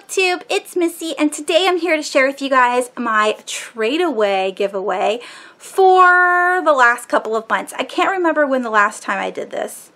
booktube, it's Missy, and today I'm here to share with you guys my Tradeaway giveaway for the last couple of months. I can't remember when the last time I did this.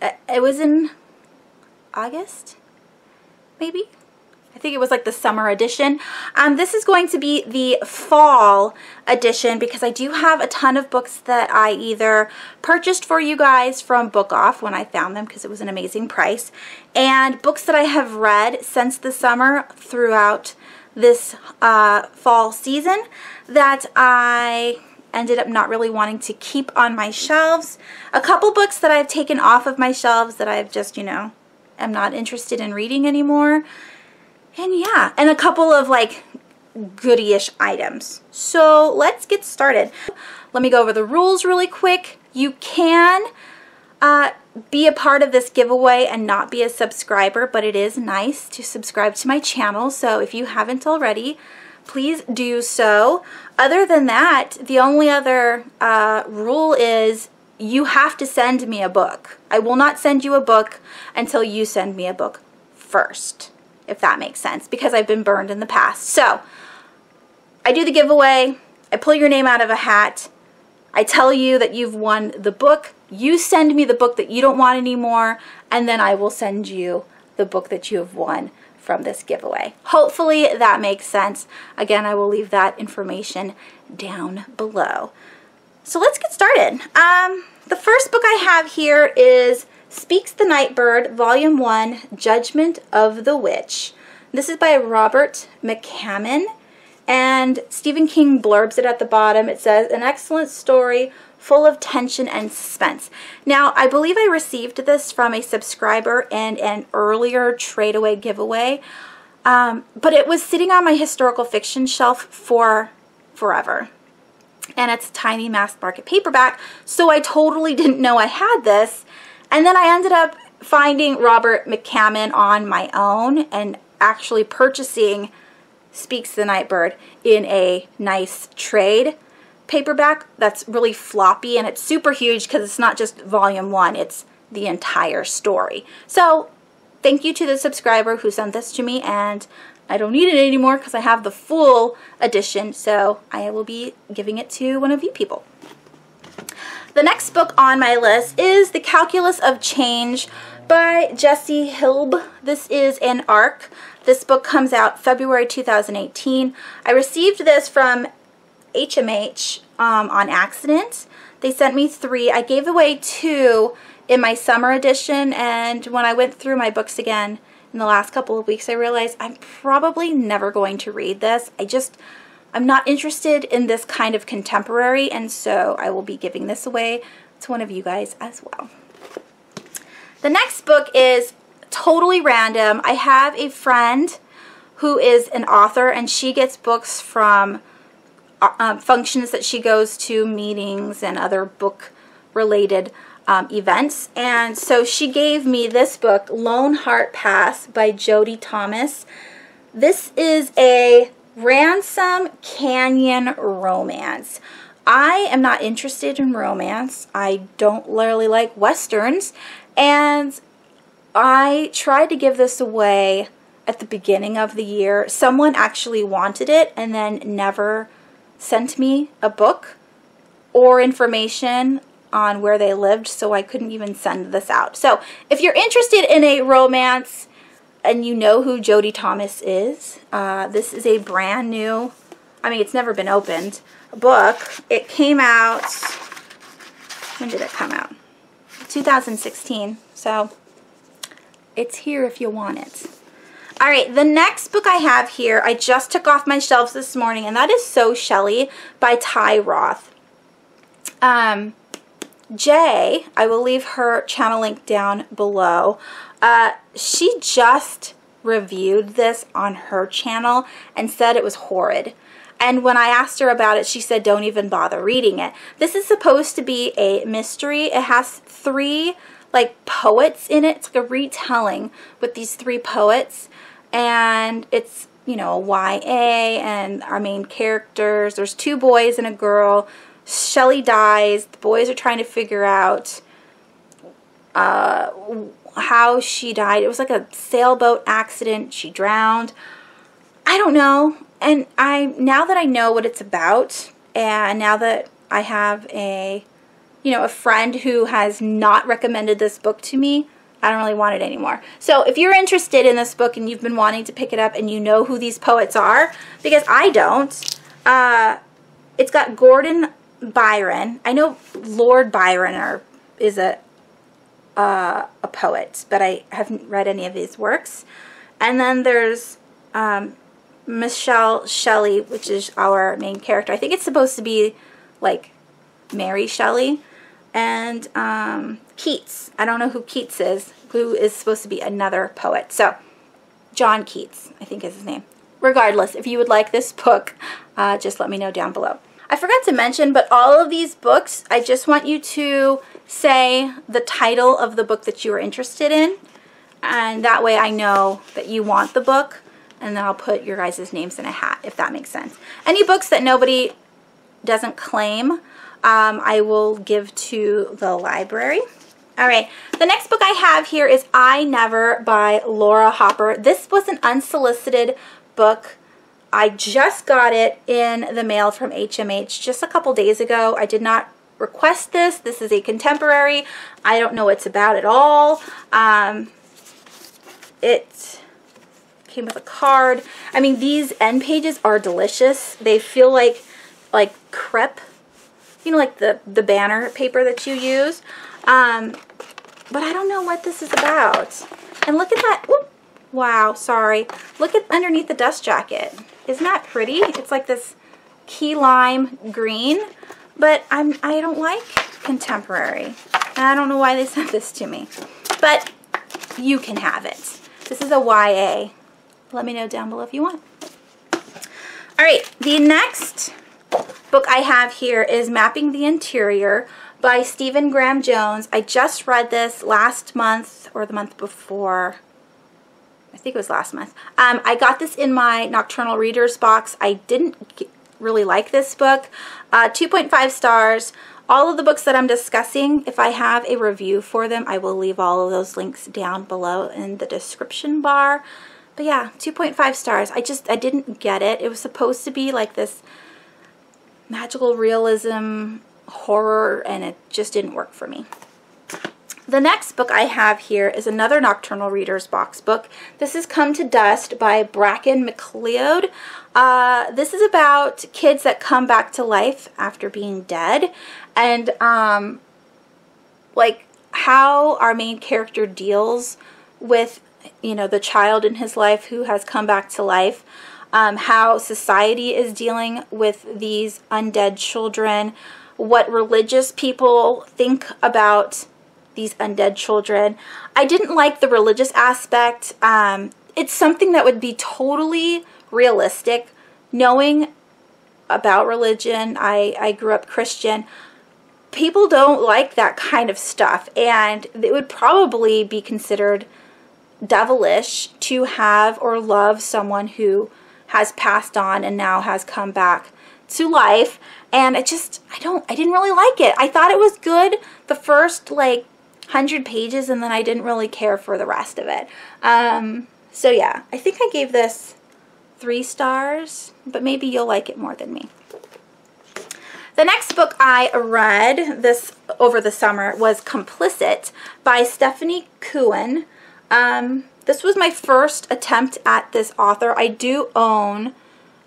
It was in August, maybe? I think it was like the summer edition. This is going to be the fall edition because I do have a ton of books that I either purchased for you guys from Book Off when I found them because it was an amazing price, and books that I have read since the summer throughout this fall season that I ended up not really wanting to keep on my shelves. A couple books that I've taken off of my shelves that I've just, am not interested in reading anymore. And yeah, and a couple of like goodie-ish items. So let's get started. Let me go over the rules really quick. You can be a part of this giveaway and not be a subscriber, but it is nice to subscribe to my channel. So if you haven't already, please do so. Other than that, the only other rule is you have to send me a book. I will not send you a book until you send me a book first, if that makes sense, because I've been burned in the past. So I do the giveaway, I pull your name out of a hat, I tell you that you've won the book, you send me the book that you don't want anymore, and then I will send you the book that you have won from this giveaway. Hopefully that makes sense. Again, I will leave that information down below. So let's get started. The first book I have here is Speaks the Nightbird, Volume 1, Judgment of the Witch. This is by Robert McCammon, and Stephen King blurbs it at the bottom. It says, an excellent story full of tension and suspense. Now, I believe I received this from a subscriber in an earlier Tradeaway giveaway, but it was sitting on my historical fiction shelf for forever. And it's a tiny mass market paperback, so I totally didn't know I had this. And then I ended up finding Robert McCammon on my own and actually purchasing Speaks the Nightbird in a nice trade paperback that's really floppy, and it's super huge because it's not just volume 1, it's the entire story. So thank you to the subscriber who sent this to me, and I don't need it anymore because I have the full edition, so I will be giving it to one of you people. The next book on my list is The Calculus of Change by Jessie Hilb. This is an ARC. This book comes out February 2018. I received this from HMH on accident. They sent me 3. I gave away 2 in my summer edition, and when I went through my books again in the last couple of weeks, I realized I'm probably never going to read this. I'm not interested in this kind of contemporary, and so I will be giving this away to one of you guys as well. The next book is totally random. I have a friend who is an author, and she gets books from functions that she goes to, meetings and other book-related events. And so she gave me this book, Lone Heart Pass by Jody Thomas. This is a Ransom Canyon romance. I am not interested in romance. I don't really like westerns, and I tried to give this away at the beginning of the year. Someone actually wanted it and then never sent me a book or information on where they lived, so I couldn't even send this out. So if you're interested in a romance and you know who Jody Thomas is, this is a brand new, it's never been opened, book. It came out, when did it come out? 2016, so it's here if you want it. Alright, the next book I have here, I just took off my shelves this morning, and that is So Shelley by Ty Roth. Jay, I will leave her channel link down below. She just reviewed this on her channel and said it was horrid. And when I asked her about it, she said don't even bother reading it. This is supposed to be a mystery. It has 3 poets in it. It's like a retelling with these 3 poets, and it's a YA, and our main characters, there's 2 boys and a girl. Shelley dies. The boys are trying to figure out how she died. It was like a sailboat accident. She drowned. I don't know. And now that I know what it's about, and now that I have a friend who has not recommended this book to me, I don't really want it anymore. So if you're interested in this book and you've been wanting to pick it up and you know who these poets are, because I don't, it's got Gordon Byron. I know Lord Byron is a poet, but I haven't read any of his works. And then there's Michelle Shelley, which is our main character. I think it's supposed to be like Mary Shelley. And Keats. I don't know who Keats is, who is supposed to be another poet. So, John Keats, I think is his name. Regardless, if you would like this book, just let me know down below. I forgot to mention, but all of these books, I just want you to say the title of the book that you are interested in. And that way I know that you want the book. And then I'll put your guys' names in a hat, if that makes sense. Any books that nobody doesn't claim, I will give to the library. All right, the next book I have here is I Never by Laura Hopper. This was an unsolicited book. I just got it in the mail from HMH just a couple days ago. I did not request this. This is a contemporary. I don't know what it's about at all. It came with a card. I mean, these end pages are delicious. They feel like crepe. You know, like the banner paper that you use. But I don't know what this is about. And look at that. Whoop. Wow, sorry. Look at underneath the dust jacket. Isn't that pretty? It's like this key lime green. But I don't like contemporary. And I don't know why they sent this to me. But you can have it. This is a YA. Let me know down below if you want. All right, the next book I have here is Mapping the Interior by Stephen Graham Jones. I just read this last month or the month before. I think it was last month. I got this in my Nocturnal Readers box. I didn't really like this book. 2.5 stars. All of the books that I'm discussing, if I have a review for them, I will leave all of those links down below in the description bar. But yeah, 2.5 stars. I didn't get it. It was supposed to be like this magical realism horror, and it just didn't work for me. The next book I have here is another Nocturnal Readers box book. This is Come to Dust by Bracken McLeod. This is about kids that come back to life after being dead, and like how our main character deals with, you know, the child in his life who has come back to life. How society is dealing with these undead children, what religious people think about these undead children. I didn't like the religious aspect. It's something that would be totally realistic. Knowing about religion, I grew up Christian. People don't like that kind of stuff, and it would probably be considered devilish to have or love someone who has passed on and now has come back to life. And I didn't really like it. I thought it was good the first like 100 pages, and then I didn't really care for the rest of it. So yeah, I think I gave this 3 stars, but maybe you'll like it more than me. The next book I read this over the summer was Complicit by Stephanie Cohen. This was my first attempt at this author. I do own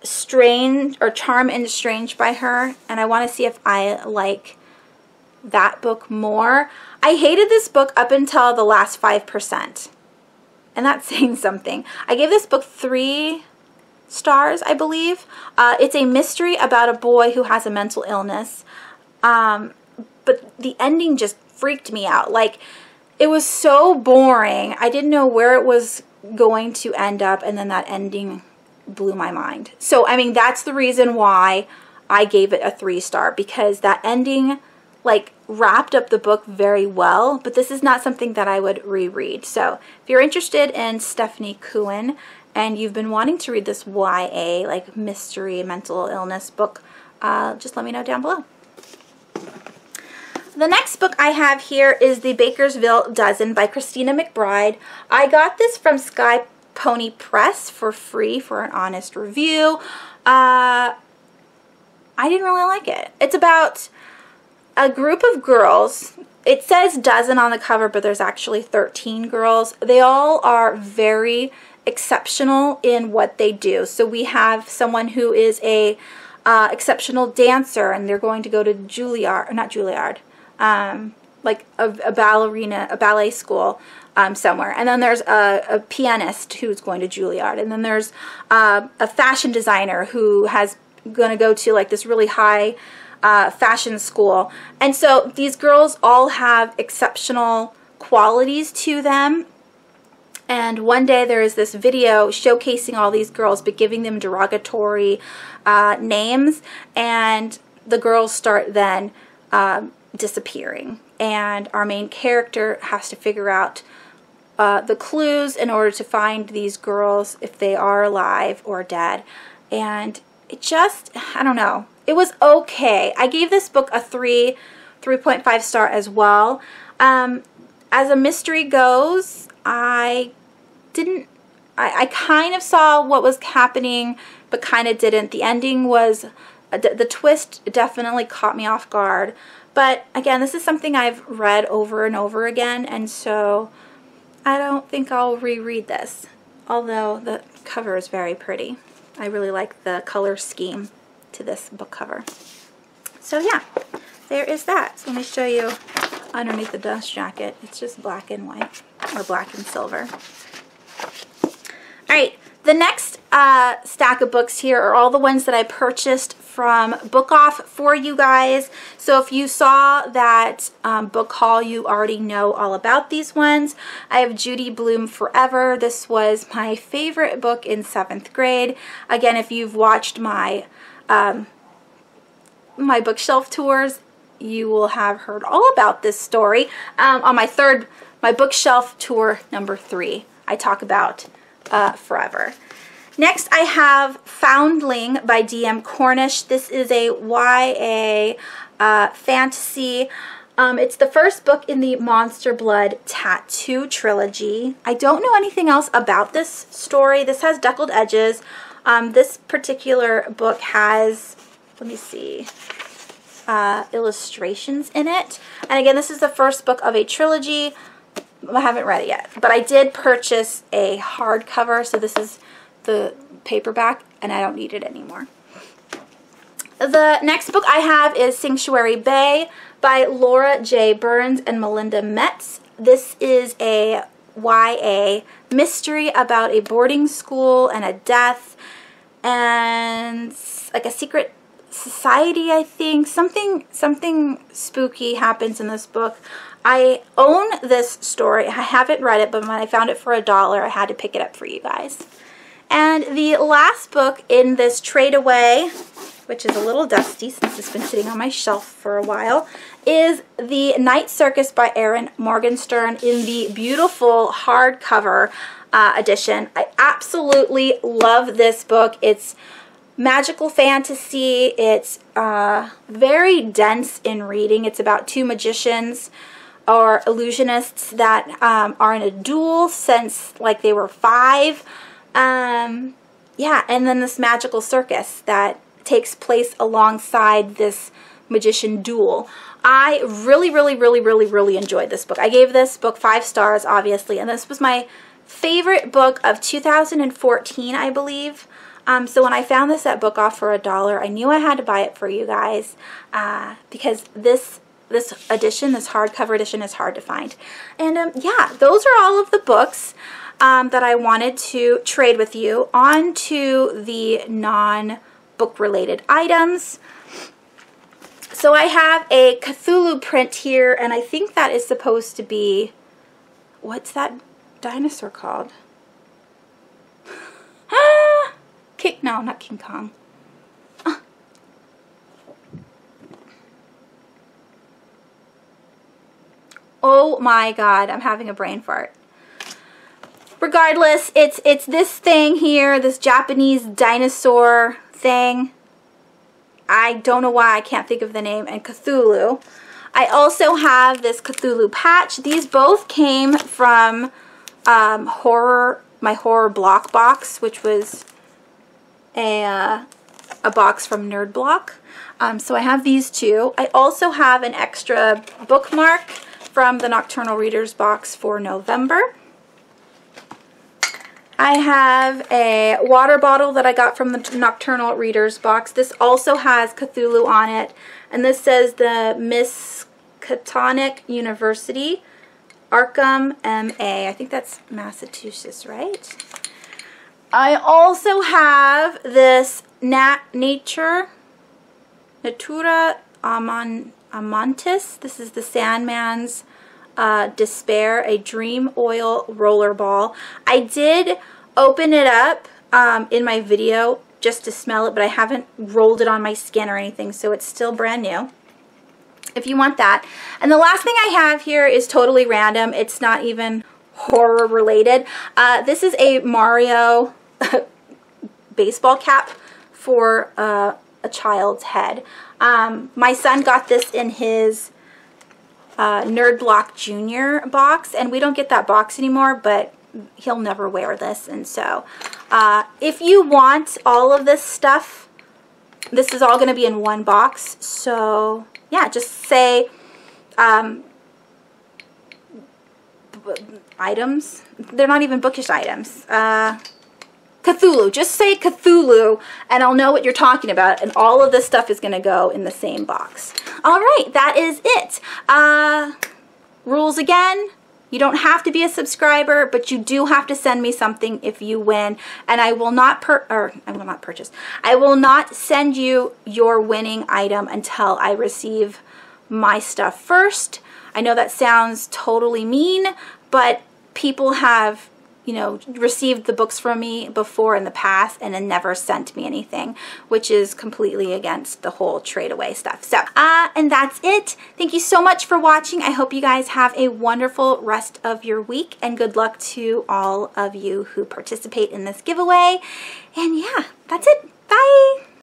Charm and Strange by her, and I want to see if I like that book more. I hated this book up until the last 5%, and that's saying something. I gave this book 3 stars, I believe. It's a mystery about a boy who has a mental illness, but the ending just freaked me out. Like, it was so boring. I didn't know where it was going to end up, and then that ending blew my mind. So, I mean, that's the reason why I gave it a 3 star, because that ending, like, wrapped up the book very well, but this is not something that I would reread. So, if you're interested in Stephanie Cohen, and you've been wanting to read this YA, like, mystery, mental illness book, just let me know down below. The next book I have here is The Bakersville Dozen by Christina McBride. I got this from Sky Pony Press for free for an honest review. I didn't really like it. It's about a group of girls. It says dozen on the cover, but there's actually 13 girls. They all are very exceptional in what they do. So we have someone who is a exceptional dancer, and they're going to go to Juilliard, not Juilliard, like a ballet school somewhere. And then there's a pianist who's going to Juilliard. And then there's a fashion designer who has going to go to like this really high fashion school. And so these girls all have exceptional qualities to them. And one day there is this video showcasing all these girls but giving them derogatory names, and the girls start then disappearing. And our main character has to figure out the clues in order to find these girls, if they are alive or dead. And it just, I don't know. It was okay. I gave this book a 3.5 star as well. As a mystery goes, I kind of saw what was happening, but kind of didn't. The ending was, the twist definitely caught me off guard. But again, this is something I've read over and over again, and so I don't think I'll reread this. Although the cover is very pretty. I really like the color scheme to this book cover. So yeah, there is that. So let me show you underneath the dust jacket. It's just black and white, or black and silver. Alright, the next stack of books here are all the ones that I purchased from Book Off for you guys. So if you saw that book haul, you already know all about these ones. I have Judy Blume Forever. This was my favorite book in 7th grade. Again, if you've watched my my bookshelf tours, you will have heard all about this story. On my bookshelf tour number 3, I talk about Forever. Next, I have Foundling by D.M. Cornish. This is a YA fantasy. It's the first book in the Monster Blood Tattoo trilogy. I don't know anything else about this story. This has deckled edges. This particular book has, let me see, illustrations in it. And again, this is the first book of a trilogy. I haven't read it yet, but I did purchase a hardcover, so this is the paperback, and I don't need it anymore. The next book I have is Sanctuary Bay by Laura J. Burns and Melinda Metz. This is a YA mystery about a boarding school and a death and like a secret society, I think. Something spooky happens in this book. I own this story. I haven't read it, but when I found it for $1, I had to pick it up for you guys. And the last book in this Tradeaway, which is a little dusty since it's been sitting on my shelf for a while, is The Night Circus by Erin Morgenstern in the beautiful hardcover edition. I absolutely love this book. It's magical fantasy. It's very dense in reading. It's about 2 magicians or illusionists that are in a duel since like they were 5. Yeah, and then this magical circus that takes place alongside this magician duel. I really enjoyed this book. I gave this book 5 stars, obviously, and this was my favorite book of 2014, I believe. So when I found this at Book Off for $1, I knew I had to buy it for you guys because this edition, this hardcover edition, is hard to find. And yeah, those are all of the books that I wanted to trade with you. On to the non-book related items. So I have a Cthulhu print here, and I think that is supposed to be, what's that dinosaur called? No, not King Kong. Oh my god, I'm having a brain fart. Regardless, it's this thing here, this Japanese dinosaur thing. I don't know why I can't think of the name, and Cthulhu. I also have this Cthulhu patch. These both came from my horror block box, which was a box from Nerd Block. So I have these two. I also have an extra bookmark from the Nocturnal Readers box for November. I have a water bottle that I got from the Nocturnal Readers box. This also has Cthulhu on it, and this says the Miskatonic University, Arkham, MA. I think that's Massachusetts, right? I also have this Natura Amantis. This is the Sandman's Despair, a Dream Oil Rollerball. I did open it up in my video just to smell it, but I haven't rolled it on my skin or anything, so it's still brand new if you want that. And the last thing I have here is totally random. It's not even horror related. This is a Mario baseball cap for a child's head. My son got this in his Nerd Block Junior box, and we don't get that box anymore, but he'll never wear this. And so if you want all of this stuff, this is all going to be in one box. So yeah, just say items. They're not even bookish items. Cthulhu. Just say Cthulhu and I'll know what you're talking about, and all of this stuff is going to go in the same box. Alright, that is it. Rules again. You don't have to be a subscriber, but you do have to send me something if you win, and I will not I will not send you your winning item until I receive my stuff first. I know that sounds totally mean, but people have, you know, received the books from me before in the past and then never sent me anything, which is completely against the whole Tradeaway stuff. So, and that's it. Thank you so much for watching. I hope you guys have a wonderful rest of your week, and good luck to all of you who participate in this giveaway. And yeah, that's it. Bye.